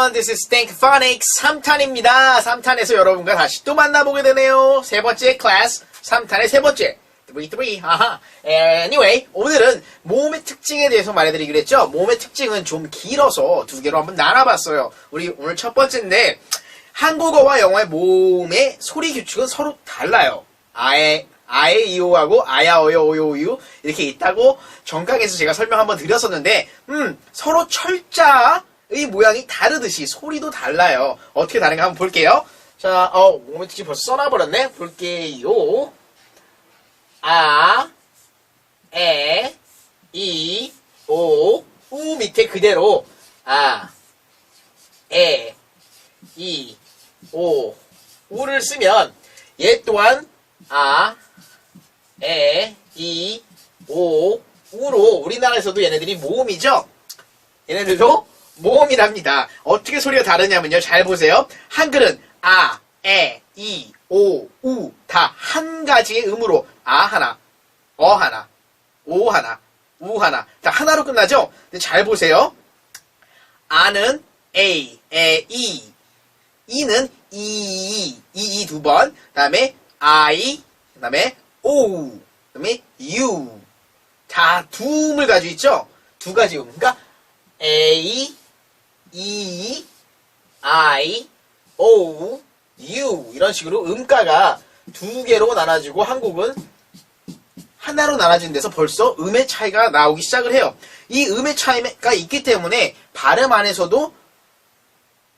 everyone, this is Think Phonics 3탄입니다. 3탄에서 여러분과 다시 또 만나보게 되네요. 세 번째 클래스, 3탄의 세 번째. 3, 아하. Anyway, 오늘은 모음의 특징에 대해서 말해드리기로 했죠. 모음의 특징은 좀 길어서 두 개로 한번 나눠봤어요. 우리 오늘 첫 번째인데, 한국어와 영어의 모음의 소리 규칙은 서로 달라요. 아에, 이오하고 아야, 어여, 오요, 우유 이렇게 있다고 정강에서 제가 설명 한번 드렸었는데, 서로 철자의 모양이 다르듯이 소리도 달라요. 어떻게 다른가 한번 볼게요. 자, 모음의 특징 벌써 써놔버렸네. 볼게요. 아, 에, 이, 오, 우 밑에 그대로 아, 에, 이, 오, 우를 쓰면 얘 또한 아, 에, 이, 오, 우로 우리나라에서도 얘네들이 모음이죠? 얘네들도 모음이랍니다. 어떻게 소리가 다르냐면요. 잘 보세요. 한글은 아, 에, 이, 오, 우 다 한 가지의 음으로 아 하나, 어 하나, 오 하나, 우 하나 다 하나로 끝나죠? 근데 잘 보세요. 아는 A, 에, 이, 이는 이 두 번, 그 다음에 I, 그 다음에 O, 그 다음에 U 다 두 음을 가지고 있죠? 두 가지 음. 그러니까 A, E, I, O, U 이런 식으로 음가가 두 개로 나눠지고 한국은 하나로 나눠진 데서 벌써 음의 차이가 나오기 시작을 해요. 이 음의 차이가 있기 때문에 발음 안에서도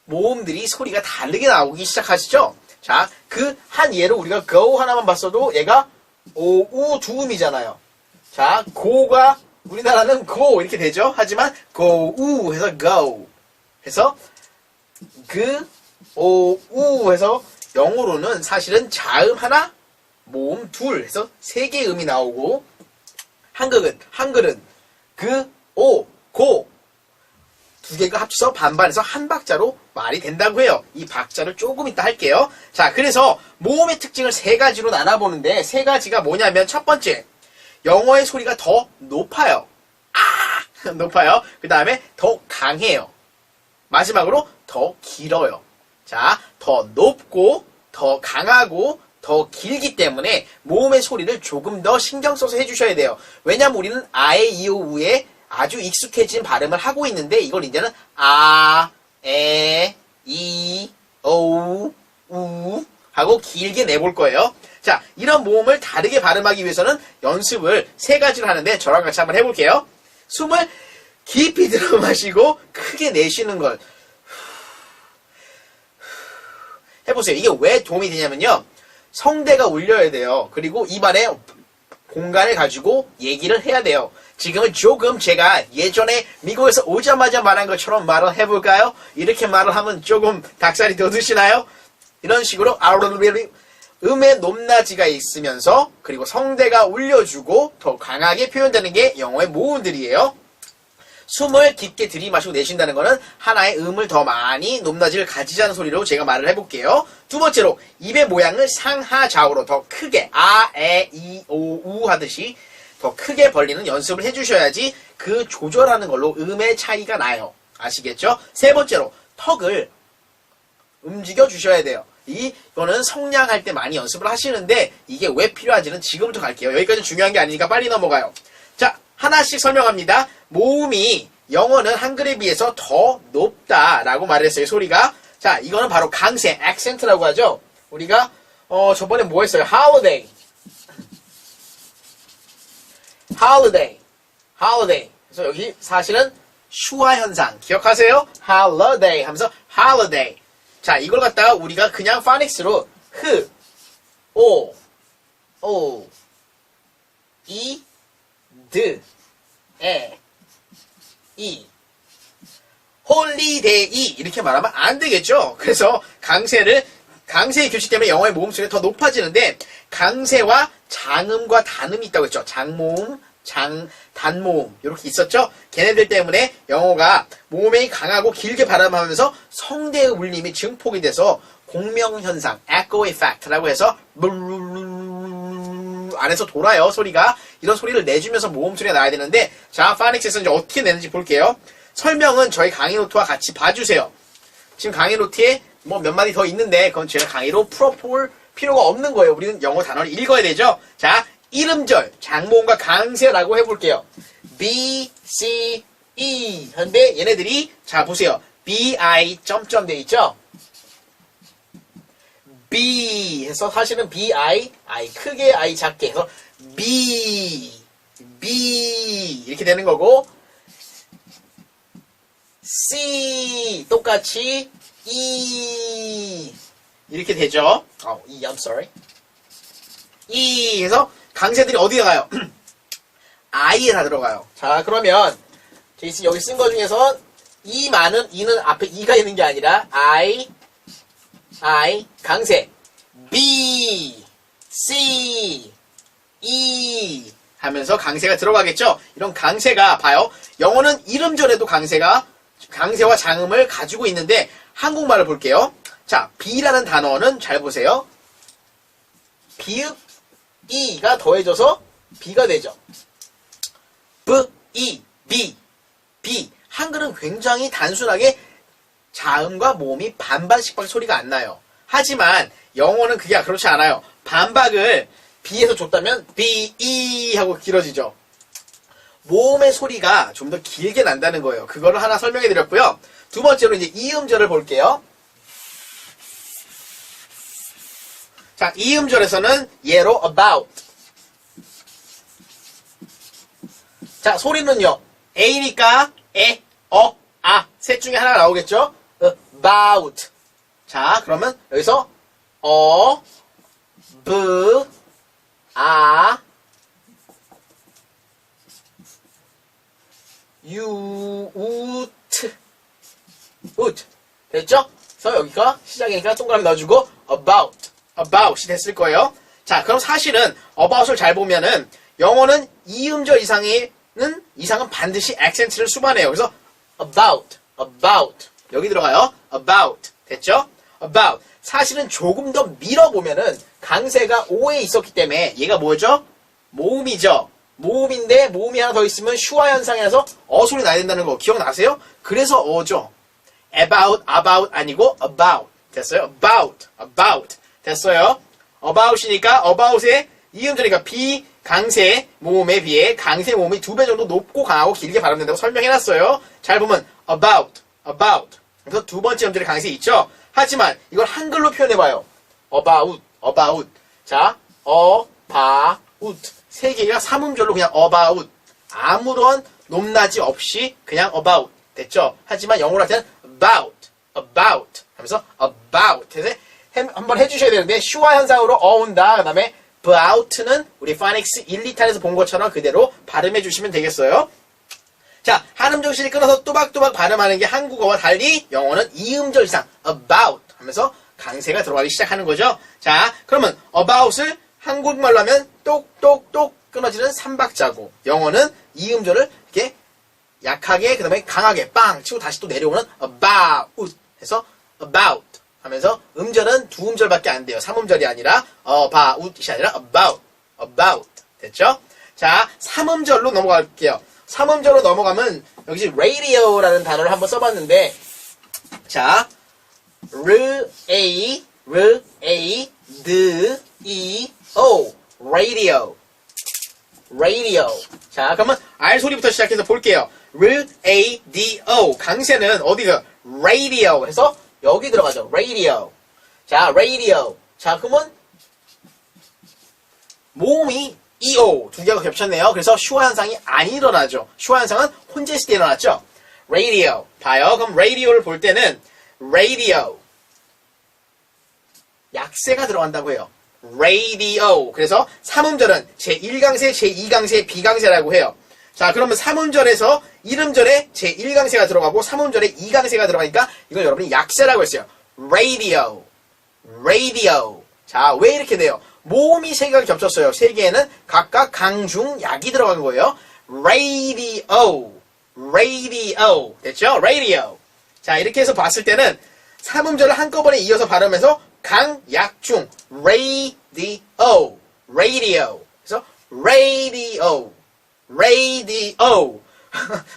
모음들이 소리가 다르게 나오기 시작하시죠. 자, 그 한 예로 우리가 go 하나만 봤어도 얘가 오, 우 두 음이잖아요. 자, go가 우리나라는 go 이렇게 되죠. 하지만 go, 우 해서 go 해서 그 오, 우 해서 영어로는 사실은 자음 하나, 모음 둘 해서 세 개의 음이 나오고 한글은 그, 오, 고 두 개가 합쳐서 반반해서 한 박자로 말이 된다고 해요. 이 박자를 조금 이따 할게요. 자, 그래서 모음의 특징을 세 가지로 나눠보는데 세 가지가 뭐냐면 첫 번째, 영어의 소리가 더 높아요. 아! 높아요. 그 다음에 더 강해요. 마지막으로 더 길어요. 자, 더 높고 더 강하고 더 길기 때문에 모음의 소리를 조금 더 신경 써서 해주셔야 돼요. 왜냐면 우리는 아에, 이오, 우에 아주 익숙해진 발음을 하고 있는데 이걸 이제는 아, 에, 이, 오, 우 하고 길게 내볼 거예요. 자, 이런 모음을 다르게 발음하기 위해서는 연습을 세 가지로 하는데 저랑 같이 한번 해볼게요. 숨을 깊이 들어 마시고 크게 내쉬는 걸 해보세요. 이게 왜 도움이 되냐면요. 성대가 울려야 돼요. 그리고 입안에 공간을 가지고 얘기를 해야 돼요. 지금은 조금 제가 예전에 미국에서 오자마자 말한 것처럼 말을 해볼까요? 이렇게 말을 하면 조금 닭살이 돋으시나요? 이런 식으로 음의 높낮이가 있으면서 그리고 성대가 울려주고 더 강하게 표현되는 게 영어의 모음들이에요. 숨을 깊게 들이마시고 내쉰다는 것은 하나의 음을 더 많이 높낮이를 가지자는 소리로 제가 말을 해볼게요. 두 번째로 입의 모양을 상하좌우로 더 크게 아, 에, 이, 오, 우 하듯이 더 크게 벌리는 연습을 해주셔야지 그 조절하는 걸로 음의 차이가 나요. 아시겠죠? 세 번째로 턱을 움직여 주셔야 돼요. 이거는 성량할 때 많이 연습을 하시는데 이게 왜 필요한지는 지금부터 갈게요. 여기까지는 중요한 게 아니니까 빨리 넘어가요. 자, 하나씩 설명합니다. 모음이 영어는 한글에 비해서 더 높다라고 말했어요. 소리가. 자, 이거는 바로 강세, 액센트라고 하죠. 우리가 저번에 뭐 했어요? holiday. 그래서 여기 사실은 슈화 현상 기억하세요? holiday 하면서 holiday. 자, 이걸 갖다가 우리가 그냥 파닉스로 흐, 오, 이, 드, 에, 이, 홀리데이 이렇게 말하면 안 되겠죠. 그래서 강세의 규칙 때문에 영어의 모음 소리가 더 높아지는데 강세와 장음과 단음이 있다고 했죠. 장모음, 단모음 이렇게 있었죠. 걔네들 때문에 영어가 모음이 강하고 길게 발음하면서 성대의 울림이 증폭이 돼서 공명현상, echo effect라고 해서 안에서 돌아요, 소리가. 이런 소리를 내주면서 모음 소리가 나야 되는데, 자, 파닉스에서 이제 어떻게 내는지 볼게요. 설명은 저희 강의 노트와 같이 봐주세요. 지금 강의 노트에 뭐 몇 마디 더 있는데 그건 제가 강의로 풀어볼 필요가 없는 거예요. 우리는 영어 단어를 읽어야 되죠. 자, 이름절, 장모음과 강세라고 해볼게요. B, C, E. 근데 얘네들이, 자, 보세요. B, I, 점점 돼 있죠? B 해서 사실은 B, I 크게, I 작게 해서 B, 이렇게 되는 거고, C, 똑같이 E, 이렇게 되죠? E, I'm sorry. E 해서 강세들이 어디에 가요? I에 다 들어가요. 자, 그러면 제이슨 여기 쓴 거 중에서 E는 앞에 E가 있는 게 아니라 I, 강세. B, C, E 하면서 강세가 들어가겠죠? 이런 강세가, 봐요. 영어는 이름절에도 강세와 장음을 가지고 있는데, 한국말을 볼게요. 자, B라는 단어는 잘 보세요. 비읍, E가 더해져서 B가 되죠. B. 한글은 굉장히 단순하게 자음과 모음이 반반씩밖에 소리가 안 나요. 하지만 영어는 그게 그렇지 않아요. 반박을 B에서 줬다면 B, E 하고 길어지죠. 모음의 소리가 좀 더 길게 난다는 거예요. 그거를 하나 설명해 드렸고요. 두 번째로 이제 이음절을 볼게요. 자, 이음절에서는 예로 about. 자, 소리는요. A니까 에, 셋 중에 하나가 나오겠죠? about. 자, 그러면 여기서 b, ut. 됐죠? 그래서 여기가 시작이니까 동그라미 넣어주고 about이 됐을 거예요. 자, 그럼 사실은 about을 잘 보면은 영어는 이음절 이상은 반드시 액센트를 수반해요. 그래서 about 여기 들어가요. about 됐죠? about 사실은 조금 더 밀어보면은 강세가 O에 있었기 때문에 얘가 뭐죠? 모음이죠. 모음인데 모음이 하나 더 있으면 슈화 현상이라서 소리 나야 된다는 거 기억나세요? 그래서 어죠. about 아니고 about 됐어요? about 됐어요? about이니까 about의 이음절이니까 B 강세 모음에 비해 강세 모음이 2배 정도 높고 강하고 길게 발음된다고 설명해놨어요. 잘 보면 about 그래서 두 번째 음절의 강세 있죠? 하지만 이걸 한글로 표현해봐요. about 자, about 세 개가 삼음절로 그냥 about 아무런 높낮이 없이 그냥 about 됐죠? 하지만 영어로 할 때는 about 하면서 about 해서 한번 해주셔야 되는데 슈화 현상으로 온다. 그 다음에 about는 우리 파닉스 1, 2탄에서 본 것처럼 그대로 발음해 주시면 되겠어요. 자, 한음 정신이 끊어서 또박또박 발음하는 게 한국어와 달리 영어는 이음절 이상 about 하면서 강세가 들어가기 시작하는 거죠. 자, 그러면 about을 한국말로 하면 똑똑똑 끊어지는 3박자고 영어는 이음절을 이렇게 약하게 그 다음에 강하게 빵 치고 다시 또 내려오는 about 해서 about 하면서 음절은 2음절밖에 안 돼요. 3음절이 아니라 about이 아니라 about 됐죠? 자, 3음절로 넘어갈게요. 3음절로 넘어가면 여기 radio라는 단어를 한번 써봤는데 자, radio 자, 그러면 R 소리부터 시작해서 볼게요. radio 강세는 어디가 radio 해서 여기 들어가죠. radio 자, radio 자, 그러면 모음이 EO 두 개가 겹쳤네요. 그래서 슈화 현상이 안 일어나죠. 슈화 현상은 혼자 있을 때 일어났죠. radio 봐요. 그럼 radio를 볼 때는 radio 약세가 들어간다고 해요. radio 그래서 3음절은 제1강세, 제2강세, B강세라고 해요. 자, 그러면 3음절에서 1음절에 제1강세가 들어가고 3음절에 2강세가 들어가니까 이건 여러분이 약세라고 했어요. radio 자, 왜 이렇게 돼요? 모음이 3개가 겹쳤어요. 3개에는 각각 강중 약이 들어간 거예요. radio 됐죠? radio 자, 이렇게 해서 봤을 때는 3음절을 한꺼번에 이어서 발음해서 강, 약, 중 radio 그래서 radio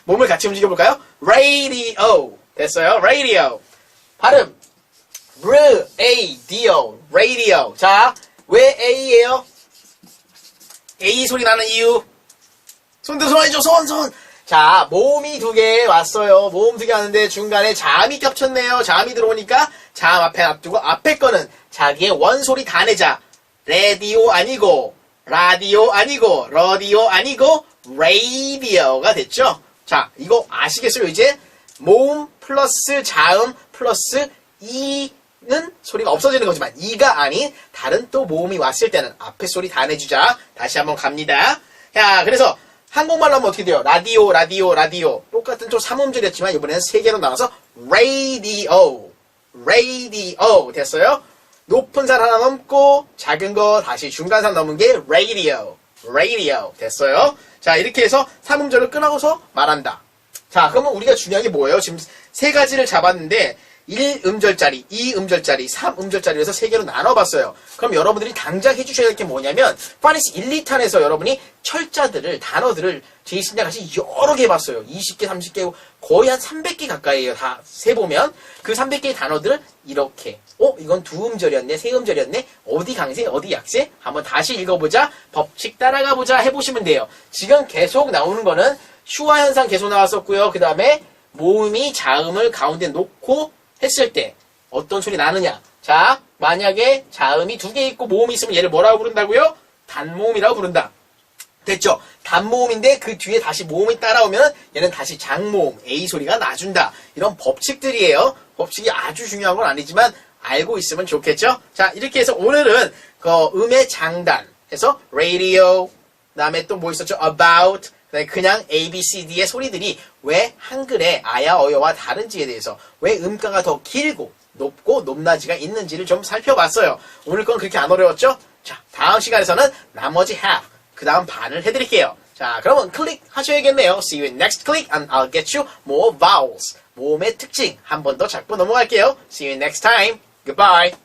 몸을 같이 움직여볼까요? radio 됐어요. radio 발음. radio. 자, 왜 A예요? A 소리 나는 이유. 손들 손해줘, 손. 자, 모음이 2개 왔어요. 모음 2개 왔는데 중간에 자음이 겹쳤네요. 자음이 들어오니까 자음 앞에 놔두고 앞에 거는 자기의 원소리 다 내자. 라디오 아니고, 라디오 아니고, 러디오 아니고, radio가 됐죠? 자, 이거 아시겠어요? 이제 모음 플러스 자음 플러스 이는 소리가 없어지는 거지만 이가 아닌 다른 또 모음이 왔을 때는 앞에 소리 다 내주자. 다시 한번 갑니다. 자, 그래서 한국말로 하면 어떻게 돼요? 라디오. 똑같은 좀 3음절이었지만 이번에는 3개로 나눠서 radio 됐어요? 높은 산 하나 넘고 작은 거 다시 중간 산 넘은 게 radio 됐어요? 자, 이렇게 해서 3음절을 끊어서 말한다. 자, 그러면 우리가 중요한 게 뭐예요? 지금 3가지를 잡았는데 1음절짜리, 2음절짜리, 3음절짜리에서 3개로 나눠봤어요. 그럼 여러분들이 당장 해주셔야 될 게 뭐냐면 파니스 1, 2탄에서 여러분이 철자들을, 단어들을 제이슨이랑 같이 여러 개 봤어요. 20개, 30개, 거의 한 300개 가까이에요. 다 세보면 그 300개의 단어들을 이렇게 이건 2음절이었네, 3음절이었네, 어디 강세, 어디 약세? 한번 다시 읽어보자, 법칙 따라가보자 해보시면 돼요. 지금 계속 나오는 거는 슈화 현상 계속 나왔었고요. 그 다음에 모음이 자음을 가운데 놓고 했을 때 어떤 소리 나느냐. 자, 만약에 자음이 2개 있고 모음이 있으면 얘를 뭐라고 부른다고요? 단모음이라고 부른다. 됐죠? 단모음인데 그 뒤에 다시 모음이 따라오면 얘는 다시 장모음, A 소리가 나준다. 이런 법칙들이에요. 법칙이 아주 중요한 건 아니지만 알고 있으면 좋겠죠? 자, 이렇게 해서 오늘은 그 음의 장단 해서 radio, 그 다음에 또 뭐 있었죠? about, 그냥 A, B, C, D의 소리들이 왜 한글의 아야, 어여와 다른지에 대해서 왜 음가가 더 길고 높고 높낮이가 있는지를 좀 살펴봤어요. 오늘 건 그렇게 안 어려웠죠? 자, 다음 시간에서는 나머지 half, 그 다음 반을 해드릴게요. 자, 그러면 클릭하셔야겠네요. See you in next click and I'll get you more vowels. 모음의 특징 한 번 더 잡고 넘어갈게요. See you next time. Goodbye.